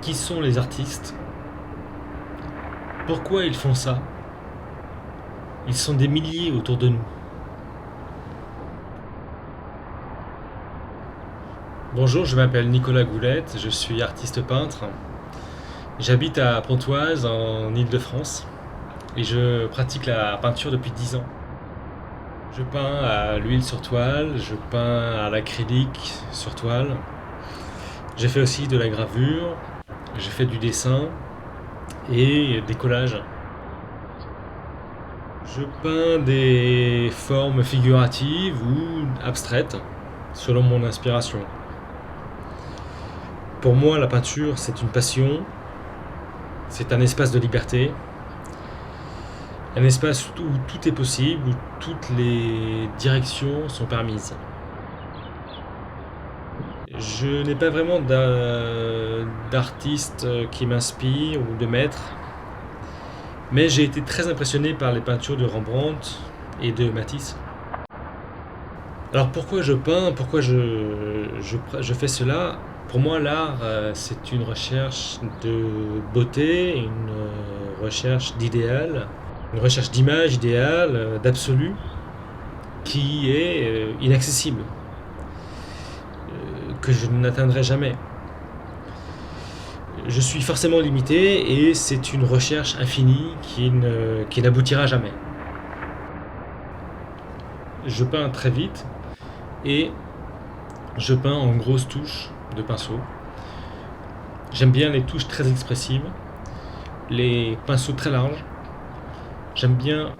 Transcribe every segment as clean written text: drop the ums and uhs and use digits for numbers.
Qui sont les artistes? Pourquoi ils font ça? Ils sont des milliers autour de nous. Bonjour, je m'appelle Nicolas Goulette, je suis artiste peintre. J'habite à Pontoise, en Île-de-France, et je pratique la peinture depuis 10 ans. Je peins à l'huile sur toile, je peins à l'acrylique sur toile. J'ai fait aussi de la gravure, j'ai fait du dessin et des collages. Je peins des formes figuratives ou abstraites, selon mon inspiration. Pour moi, la peinture, c'est une passion, c'est un espace de liberté, un espace où tout est possible, où toutes les directions sont permises. Je n'ai pas vraiment d'artiste qui m'inspire ou de maître, mais j'ai été très impressionné par les peintures de Rembrandt et de Matisse. Alors pourquoi je peins, pourquoi je fais cela? Pour moi, l'art, c'est une recherche de beauté, une recherche d'idéal, une recherche d'image idéale, d'absolu, qui est inaccessible, que je n'atteindrai jamais. Je suis forcément limité et c'est une recherche infinie qui n'aboutira jamais. Je peins très vite et je peins en grosses touches de pinceau. J'aime bien les touches très expressives, les pinceaux très larges. J'aime bien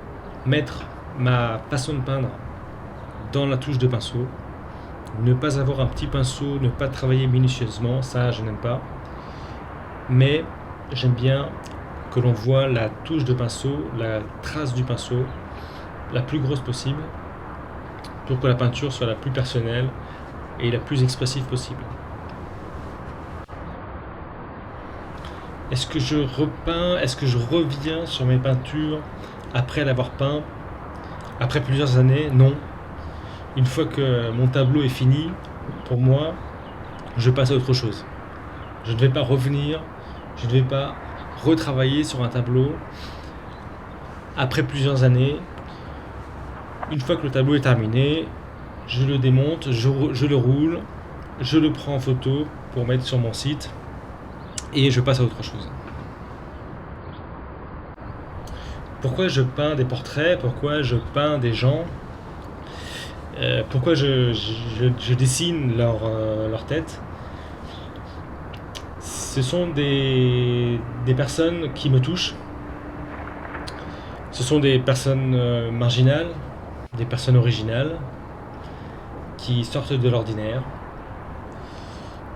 mettre ma façon de peindre dans la touche de pinceau. Ne pas avoir un petit pinceau, ne pas travailler minutieusement, ça je n'aime pas. Mais j'aime bien que l'on voit la touche de pinceau, la trace du pinceau, la plus grosse possible, pour que la peinture soit la plus personnelle et la plus expressive possible. Est-ce que je repeins, est-ce que je reviens sur mes peintures après l'avoir peint, après plusieurs années? Non. Une fois que mon tableau est fini, pour moi, je passe à autre chose. Je ne vais pas revenir, je ne vais pas retravailler sur un tableau après plusieurs années. Une fois que le tableau est terminé, je le démonte, je le roule, je le prends en photo pour mettre sur mon site et je passe à autre chose. Pourquoi je peins des portraits? Pourquoi je peins des gens? Pourquoi je dessine leur tête? Ce sont des personnes qui me touchent. Ce sont des personnes marginales, des personnes originales, qui sortent de l'ordinaire.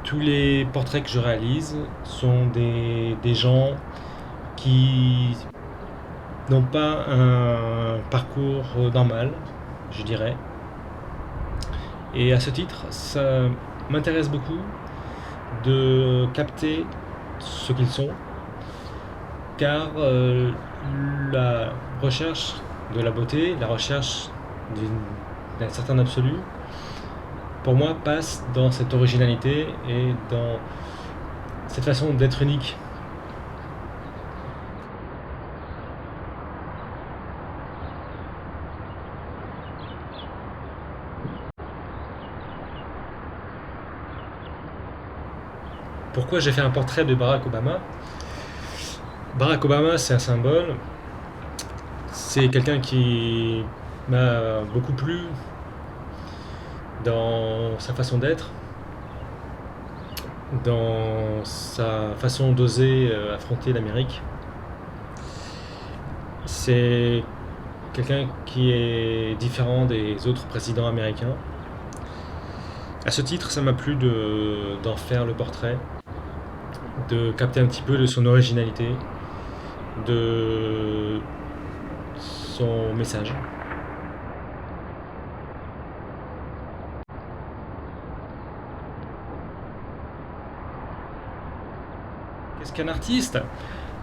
Tous les portraits que je réalise sont des gens qui n'ont pas un parcours normal, je dirais. Et à ce titre, ça m'intéresse beaucoup de capter ce qu'ils sont, car la recherche de la beauté, la recherche d'un certain absolu, pour moi, passe dans cette originalité et dans cette façon d'être unique. Pourquoi j'ai fait un portrait de Barack Obama? Barack Obama, c'est un symbole. C'est quelqu'un qui m'a beaucoup plu dans sa façon d'être, dans sa façon d'oser affronter l'Amérique. C'est quelqu'un qui est différent des autres présidents américains. À ce titre, ça m'a plu d'en faire le portrait, de capter un petit peu de son originalité, de son message. Qu'est-ce qu'un artiste?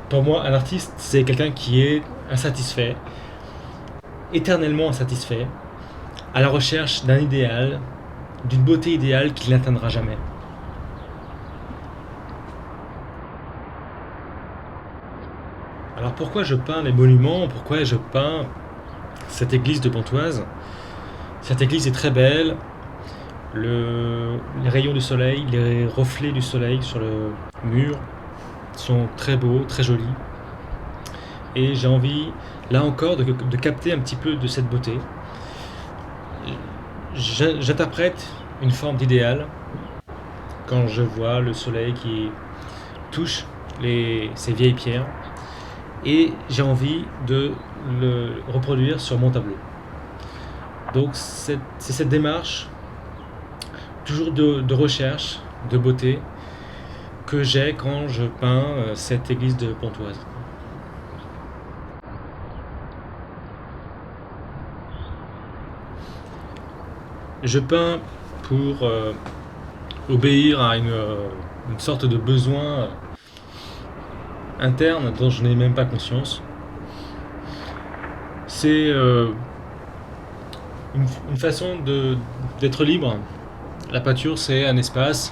Pour moi, un artiste, c'est quelqu'un qui est insatisfait, éternellement insatisfait, à la recherche d'un idéal, d'une beauté idéale qu'il n'atteindra jamais. Alors pourquoi je peins les monuments? Pourquoi je peins cette église de Pontoise? Cette église est très belle. Les rayons du soleil, les reflets du soleil sur le mur sont très beaux, très jolis. Et j'ai envie, là encore, de capter un petit peu de cette beauté. J'interprète une forme d'idéal quand je vois le soleil qui touche ces vieilles pierres. Et j'ai envie de le reproduire sur mon tableau. Donc c'est cette démarche, toujours de recherche, de beauté, que j'ai quand je peins cette église de Pontoise. Je peins pour obéir à une sorte de besoin interne dont je n'ai même pas conscience. C'est une façon d'être libre. La peinture, c'est un espace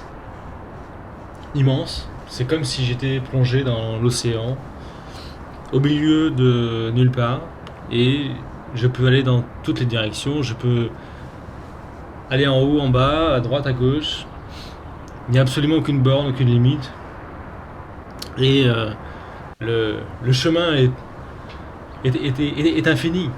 immense. C'est comme si j'étais plongé dans l'océan, au milieu de nulle part, et je peux aller dans toutes les directions. Je peux aller en haut, en bas, à droite, à gauche. Il n'y a absolument aucune borne, aucune limite. Et le chemin est infini.